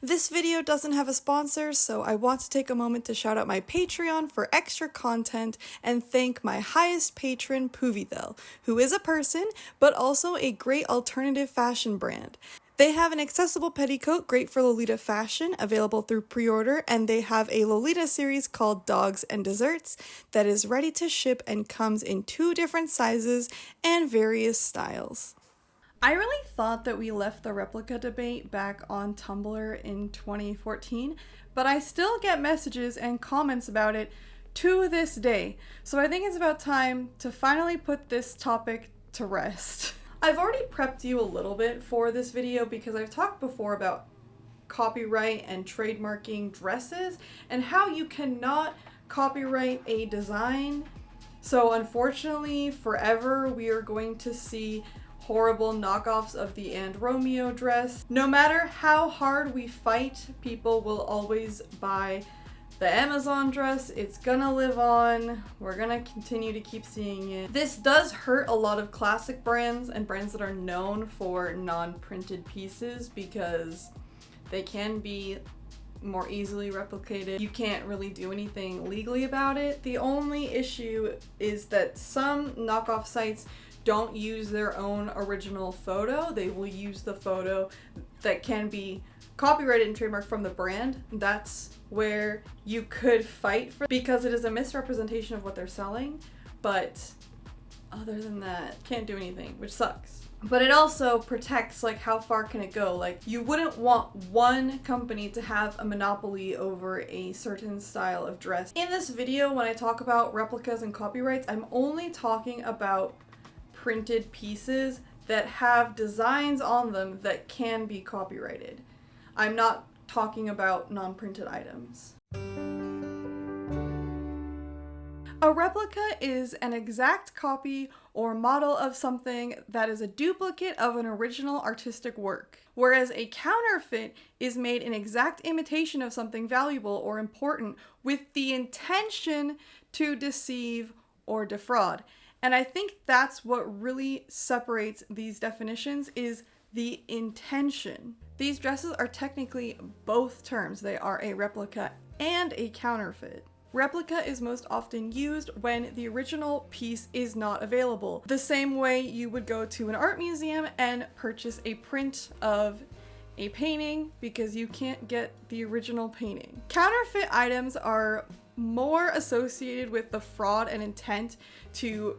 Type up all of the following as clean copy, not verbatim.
This video doesn't have a sponsor, so I want to take a moment to shout out my Patreon for extra content and thank my highest patron, Puvithel, who is a person, but also a great alternative fashion brand. They have an accessible petticoat great for Lolita fashion, available through pre-order, and they have a Lolita series called Dogs and Desserts that is ready to ship and comes in 2 different sizes and various styles. I really thought that we left the replica debate back on Tumblr in 2014, but I still get messages and comments about it to this day, so I think it's about time to finally put this topic to rest. I've already prepped you a little bit for this video because I've talked before about copyright and trademarking dresses and how you cannot copyright a design. So unfortunately, forever we are going to see horrible knockoffs of the And Romeo dress. No matter how hard we fight, people will always buy the Amazon dress. It's gonna live on. We're gonna continue to keep seeing it. This does hurt a lot of classic brands and brands that are known for non-printed pieces because they can be more easily replicated. You can't really do anything legally about it. The only issue is that some knockoff sites don't use their own original photo. They will use the photo that can be copyrighted and trademarked from the brand. That's where you could fight for, because it is a misrepresentation of what they're selling. But other than that, can't do anything, which sucks. But it also protects, like, how far can it go? Like, you wouldn't want one company to have a monopoly over a certain style of dress. In this video, when I talk about replicas and copyrights, I'm only talking about printed pieces that have designs on them that can be copyrighted. I'm not talking about non-printed items. A replica is an exact copy or model of something that is a duplicate of an original artistic work, whereas a counterfeit is made an exact imitation of something valuable or important with the intention to deceive or defraud. And I think that's what really separates these definitions, is the intention. These dresses are technically both terms. They are a replica and a counterfeit. Replica is most often used when the original piece is not available, the same way you would go to an art museum and purchase a print of a painting because you can't get the original painting. Counterfeit items are more associated with the fraud and intent to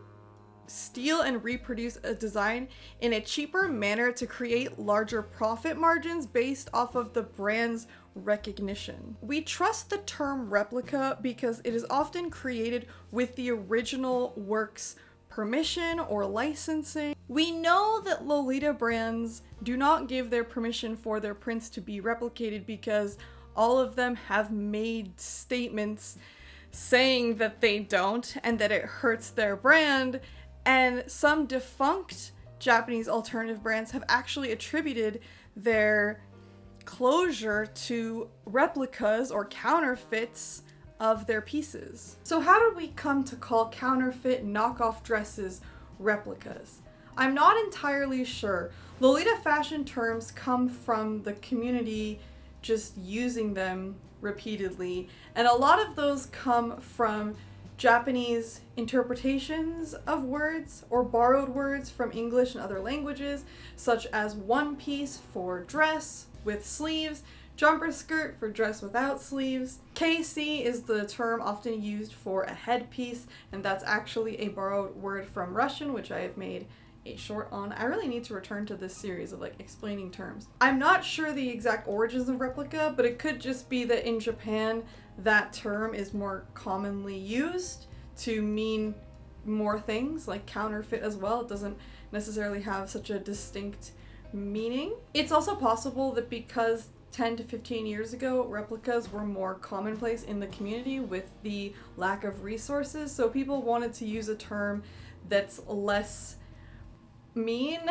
steal and reproduce a design in a cheaper manner to create larger profit margins based off of the brand's recognition. We trust the term replica because it is often created with the original work's permission or licensing. We know that Lolita brands do not give their permission for their prints to be replicated because all of them have made statements saying that they don't and that it hurts their brand. And some defunct Japanese alternative brands have actually attributed their closure to replicas or counterfeits of their pieces. So how did we come to call counterfeit knockoff dresses replicas? I'm not entirely sure. Lolita fashion terms come from the community just using them repeatedly, and a lot of those come from Japanese interpretations of words or borrowed words from English and other languages, such as one piece for dress with sleeves, jumper skirt for dress without sleeves. KC is the term often used for a headpiece, and that's actually a borrowed word from Russian, which I have made a short on. I really need to return to this series of like explaining terms. I'm not sure the exact origins of replica, but it could just be that in Japan that term is more commonly used to mean more things, like counterfeit as well. It doesn't necessarily have such a distinct meaning. It's also possible that because 10 to 15 years ago, replicas were more commonplace in the community with the lack of resources, so people wanted to use a term that's less mean,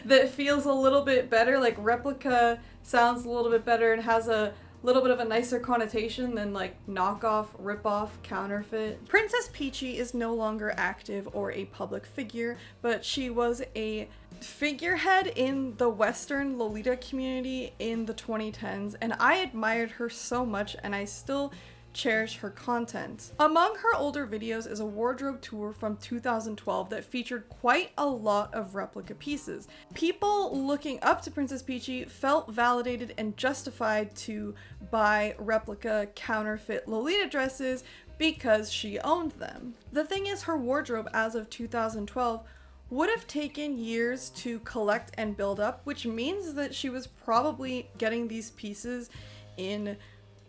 that feels a little bit better. Like replica sounds a little bit better and has a little bit of a nicer connotation than like knockoff, ripoff, counterfeit. Princess Peachy is no longer active or a public figure, but she was a figurehead in the Western Lolita community in the 2010s, and I admired her so much, and I still cherish her content. Among her older videos is a wardrobe tour from 2012 that featured quite a lot of replica pieces. People looking up to Princess Peachy felt validated and justified to buy replica counterfeit Lolita dresses because she owned them. The thing is, her wardrobe as of 2012 would have taken years to collect and build up, which means that she was probably getting these pieces in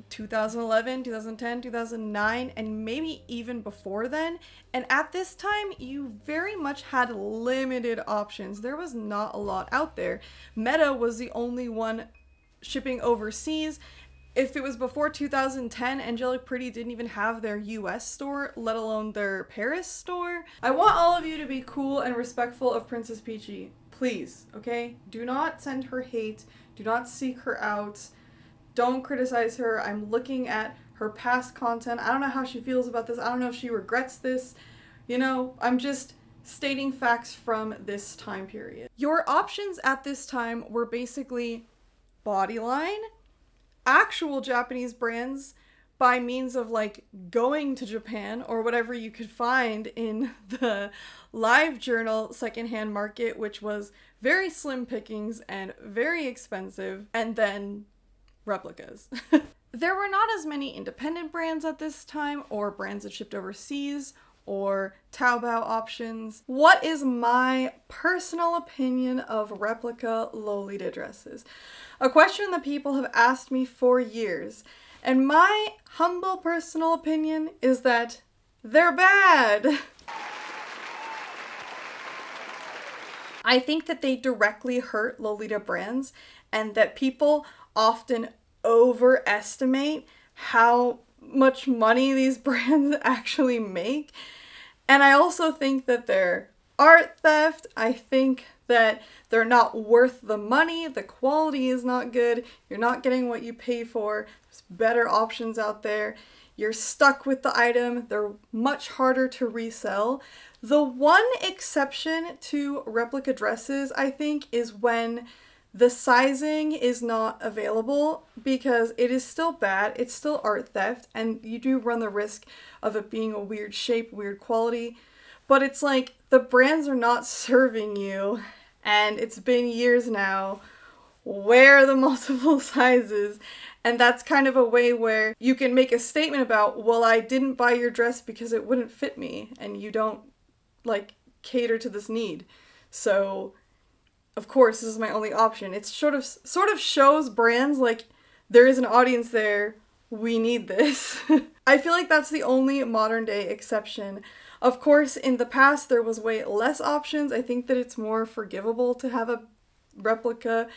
2011, 2010, 2009, and maybe even before then. And at this time, you very much had limited options. There was not a lot out there. Meta was the only one shipping overseas. If it was before 2010, Angelic Pretty didn't even have their US store, let alone their Paris store. I want all of you to be cool and respectful of Princess Peachy. Please, okay? Do not send her hate. Do not seek her out. Don't criticize her. I'm looking at her past content. I don't know how she feels about this. I don't know if she regrets this. You know, I'm just stating facts from this time period. Your options at this time were basically Bodyline, actual Japanese brands by means of like going to Japan or whatever you could find in the live journal secondhand market, which was very slim pickings and very expensive, and then replicas. There were not as many independent brands at this time, or brands that shipped overseas, or Tabao options. What is my personal opinion of replica Lolita dresses? A question that people have asked me for years, and my humble personal opinion is that they're bad. I think that they directly hurt Lolita brands, and that people often overestimate how much money these brands actually make. And I also think that they're art theft. I think that they're not worth the money. The quality is not good. You're not getting what you pay for. There's better options out there. You're stuck with the item. They're much harder to resell. The one exception to replica dresses, I think, is when the sizing is not available, because it is still bad. It's still art theft, and you do run the risk of it being a weird shape, weird quality. But it's like the brands are not serving you, and it's been years now. Where are the multiple sizes? And that's kind of a way where you can make a statement about, well, I didn't buy your dress because it wouldn't fit me, and you don't like cater to this need. So of course, this is my only option. It sort of shows brands like there is an audience there. We need this. I feel like that's the only modern day exception. Of course, in the past, there was way less options. I think that it's more forgivable to have a replica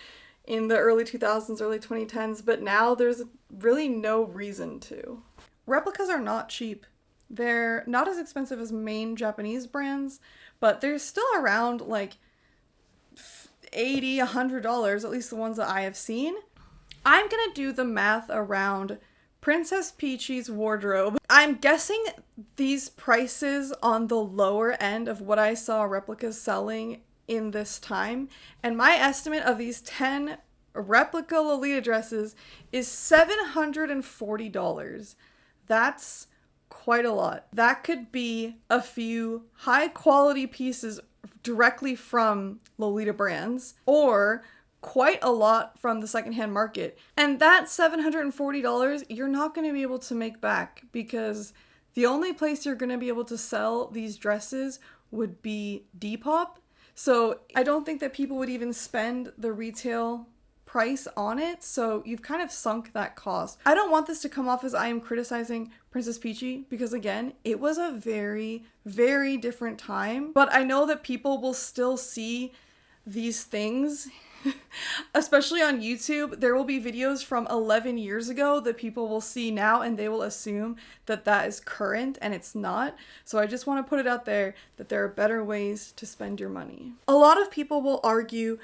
in the early 2000s, early 2010s, but now there's really no reason to. Replicas are not cheap. They're not as expensive as main Japanese brands, but they're still around like $80, $100, at least the ones that I have seen. I'm gonna do the math around Princess Peachy's wardrobe. I'm guessing these prices on the lower end of what I saw replicas selling in this time, and my estimate of these 10 replica Lolita dresses is $740. That's quite a lot. That could be a few high quality pieces directly from Lolita brands, or quite a lot from the secondhand market. And that $740, you're not going to be able to make back, because the only place you're going to be able to sell these dresses would be Depop. So I don't think that people would even spend the retail price on it, so you've kind of sunk that cost. I don't want this to come off as I am criticizing Princess Peachy, because again, it was a very, very different time, but I know that people will still see these things, especially on YouTube. There will be videos from 11 years ago that people will see now, and they will assume that that is current, and it's not. So I just want to put it out there that there are better ways to spend your money. A lot of people will argue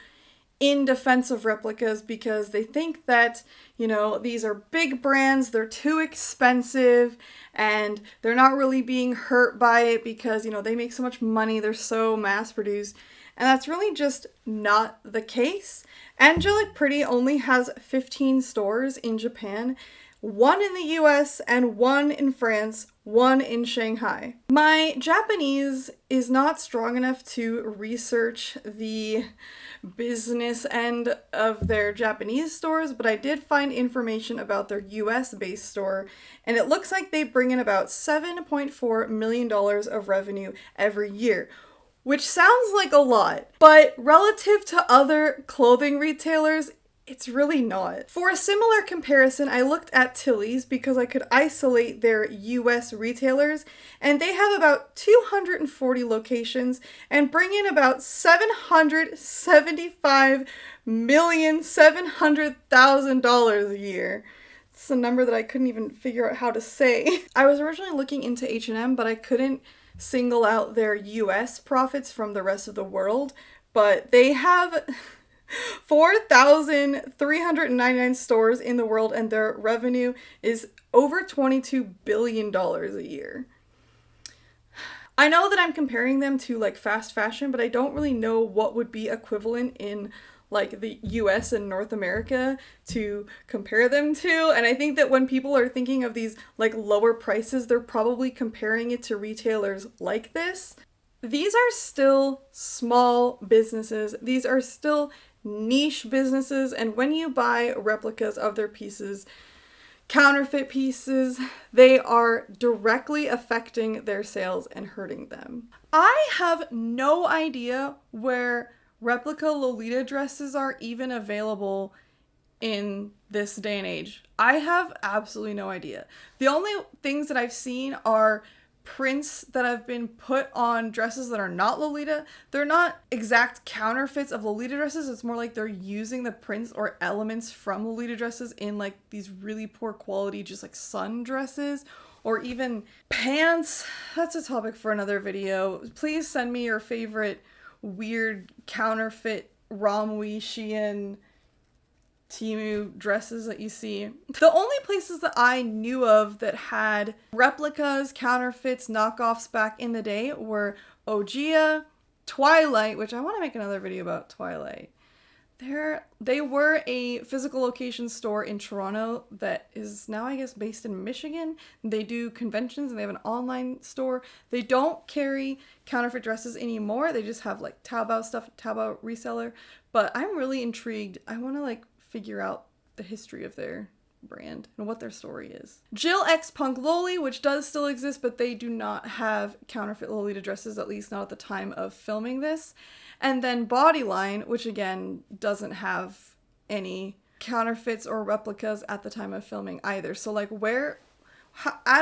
in defense of replicas because they think that, these are big brands, they're too expensive, and they're not really being hurt by it because, they make so much money, they're so mass produced. And that's really just not the case. Angelic Pretty only has 15 stores in Japan, 1 in the US and 1 in France, 1 in Shanghai. My Japanese is not strong enough to research the business end of their Japanese stores, but I did find information about their US based store, and it looks like they bring in about $7.4 million of revenue every year, which sounds like a lot, but relative to other clothing retailers, it's really not. For a similar comparison, I looked at Tilly's because I could isolate their US retailers, and they have about 240 locations and bring in about $775,700,000 a year. It's a number that I couldn't even figure out how to say. I was originally looking into H&M, but I couldn't single out their US profits from the rest of the world, but they have 4,399 stores in the world, and their revenue is over $22 billion a year. I know that I'm comparing them to like fast fashion, but I don't really know what would be equivalent in like the US and North America to compare them to. And I think that when people are thinking of these like lower prices, they're probably comparing it to retailers like this. These are still small businesses. These are still niche businesses, and when you buy replicas of their pieces, counterfeit pieces, they are directly affecting their sales and hurting them. I have no idea where replica Lolita dresses are even available in this day and age. I have absolutely no idea. The only things that I've seen are prints that have been put on dresses that are not Lolita. They're not exact counterfeits of Lolita dresses. It's more like they're using the prints or elements from Lolita dresses in like these really poor quality, just like sundresses or even pants. That's a topic for another video. Please send me your favorite weird counterfeit Romwe, Shein, Temu dresses that you see. The only places that I knew of that had replicas, counterfeits, knockoffs back in the day were Ogia, Twilight, which I want to make another video about Twilight. They were a physical location store in Toronto that is now, I guess, based in Michigan. They do conventions and they have an online store. They don't carry counterfeit dresses anymore. They just have like Tabao stuff, Tabao reseller. But I'm really intrigued. I want to like figure out the history of their brand and what their story is. Jill X Punk Loli, which does still exist, but they do not have counterfeit Lolita dresses, at least not at the time of filming this. And then Bodyline, which again doesn't have any counterfeits or replicas at the time of filming either. So like I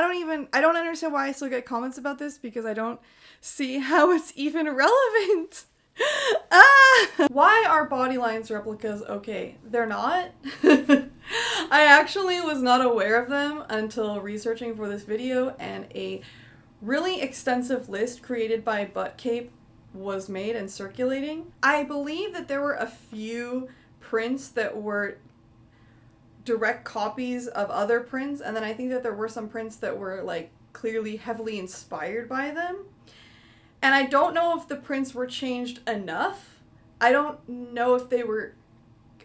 don't understand why I still get comments about this because I don't see how it's even relevant. Why are Bodyline's replicas okay? They're not. I actually was not aware of them until researching for this video, and a really extensive list created by Buttcape was made and circulating. I believe that there were a few prints that were direct copies of other prints, and then I think that there were some prints that were like clearly heavily inspired by them. And I don't know if the prints were changed enough. I don't know if they were...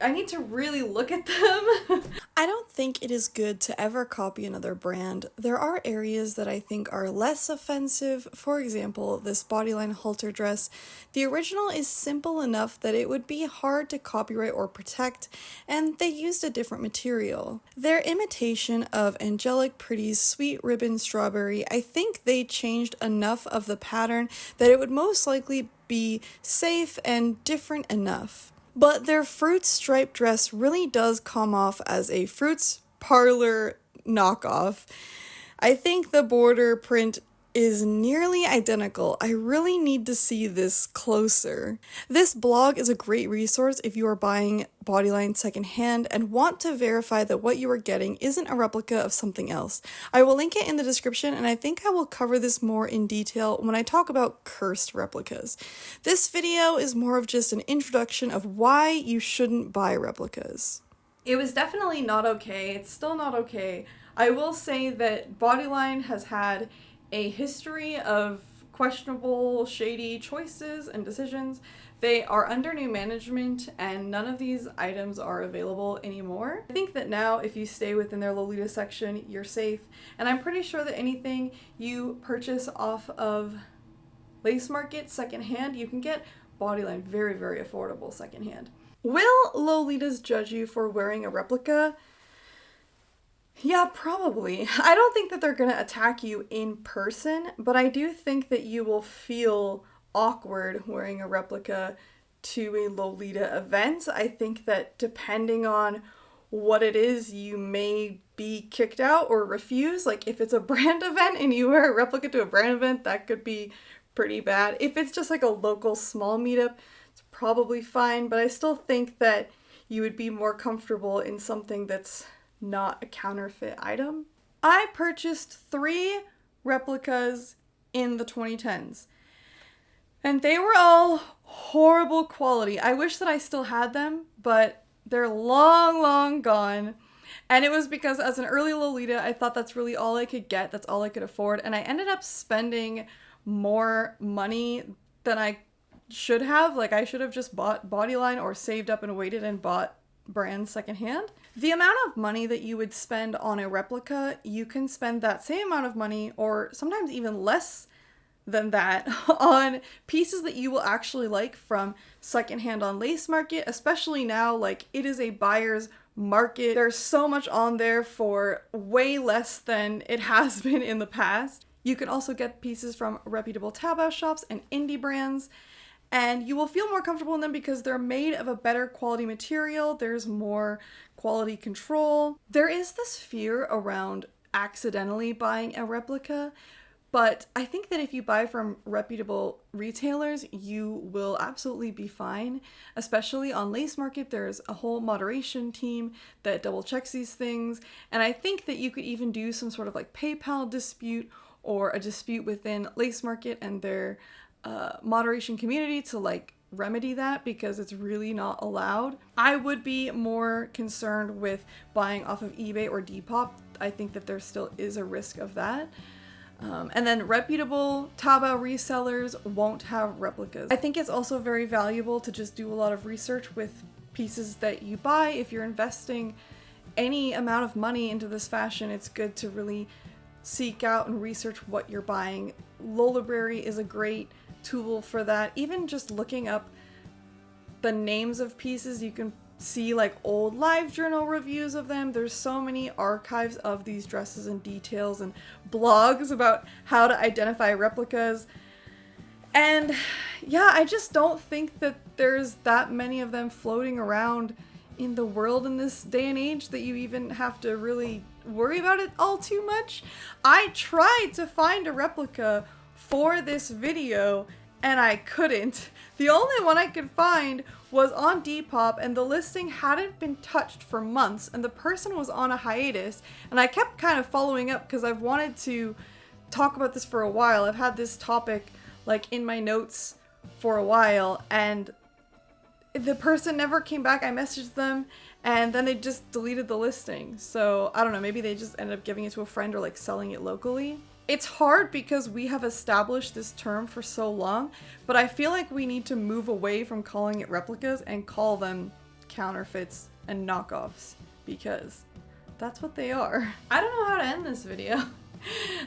I need to really look at them. I don't think it is good to ever copy another brand. There are areas that I think are less offensive. For example, this Bodyline halter dress. The original is simple enough that it would be hard to copyright or protect, and they used a different material. Their imitation of Angelic Pretty's Sweet Ribbon Strawberry, I think they changed enough of the pattern that it would most likely be safe and different enough. But their fruit striped dress really does come off as a Fruits Parlor knockoff. I think the border print is nearly identical. I really need to see this closer. This blog is a great resource if you are buying Bodyline secondhand and want to verify that what you are getting isn't a replica of something else. I will link it in the description, and I think I will cover this more in detail when I talk about cursed replicas. This video is more of just an introduction of why you shouldn't buy replicas. It was definitely not okay. It's still not okay. I will say that Bodyline has had a history of questionable, shady choices and decisions. They are under new management and none of these items are available anymore. I think that now if you stay within their Lolita section, you're safe. And I'm pretty sure that anything you purchase off of Lace Market secondhand, you can get Bodyline very, very affordable secondhand. Will Lolitas judge you for wearing a replica? Yeah, probably. I don't think that they're gonna attack you in person, but I do think that you will feel awkward wearing a replica to a Lolita event. I think that depending on what it is, you may be kicked out or refused. Like if it's a brand event and you wear a replica to a brand event, that could be pretty bad. If it's just like a local small meetup, it's probably fine, but I still think that you would be more comfortable in something that's not a counterfeit item. I purchased 3 replicas in the 2010s and they were all horrible quality. I wish that I still had them, but they're long gone. And it was because as an early Lolita, I thought that's really all I could get. That's all I could afford. And I ended up spending more money than I should have. Like I should have just bought Bodyline or saved up and waited and bought brands secondhand. The amount of money that you would spend on a replica, you can spend that same amount of money or sometimes even less than that on pieces that you will actually like from secondhand on Lace Market, especially now. Like it is a buyer's market. There's so much on there for way less than it has been in the past. You can also get pieces from reputable Tabao shops and indie brands, and you will feel more comfortable in them because they're made of a better quality material. There's more quality control. There is this fear around accidentally buying a replica, but I think that if you buy from reputable retailers, you will absolutely be fine. Especially on Lace Market, there's a whole moderation team that double checks these things. And I think that you could even do some sort of like PayPal dispute or a dispute within Lace Market and their moderation community to like remedy that, because it's really not allowed. I would be more concerned with buying off of eBay or Depop. I think that there still is a risk of that. And then reputable Tabao resellers won't have replicas. I think it's also very valuable to just do a lot of research with pieces that you buy. If you're investing any amount of money into this fashion, it's good to really seek out and research what you're buying. Lolibrary is a great tool for that. Even just looking up the names of pieces, you can see like old live journal reviews of them. There's so many archives of these dresses and details and blogs about how to identify replicas. And yeah, I just don't think that there's that many of them floating around in the world in this day and age that you even have to really worry about it all too much. I tried to find a replica for this video and I couldn't. The only one I could find was on Depop, and the listing hadn't been touched for months, and the person was on a hiatus, and I kept kind of following up because I've wanted to talk about this for a while. I've had this topic like in my notes for a while, and the person never came back. I messaged them and then they just deleted the listing. So I don't know, maybe they just ended up giving it to a friend or like selling it locally. It's hard because we have established this term for so long, but I feel like we need to move away from calling it replicas and call them counterfeits and knockoffs, because that's what they are. I don't know how to end this video.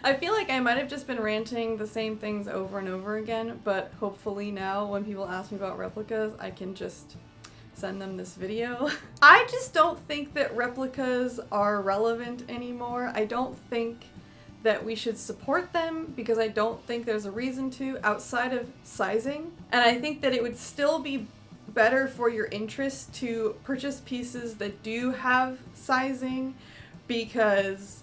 I feel like I might have just been ranting the same things over and over again, but hopefully now when people ask me about replicas, I can just send them this video. I just don't think that replicas are relevant anymore. I don't think that we should support them because I don't think there's a reason to outside of sizing. And I think that it would still be better for your interest to purchase pieces that do have sizing, because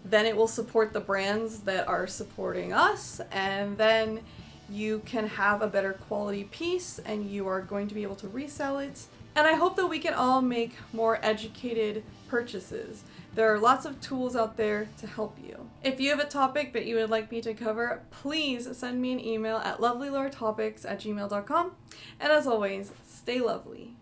then it will support the brands that are supporting us, and then you can have a better quality piece and you are going to be able to resell it. And I hope that we can all make more educated purchases. There are lots of tools out there to help you. If you have a topic that you would like me to cover, please send me an email at lovelylortopics@gmail.com. And as always, stay lovely.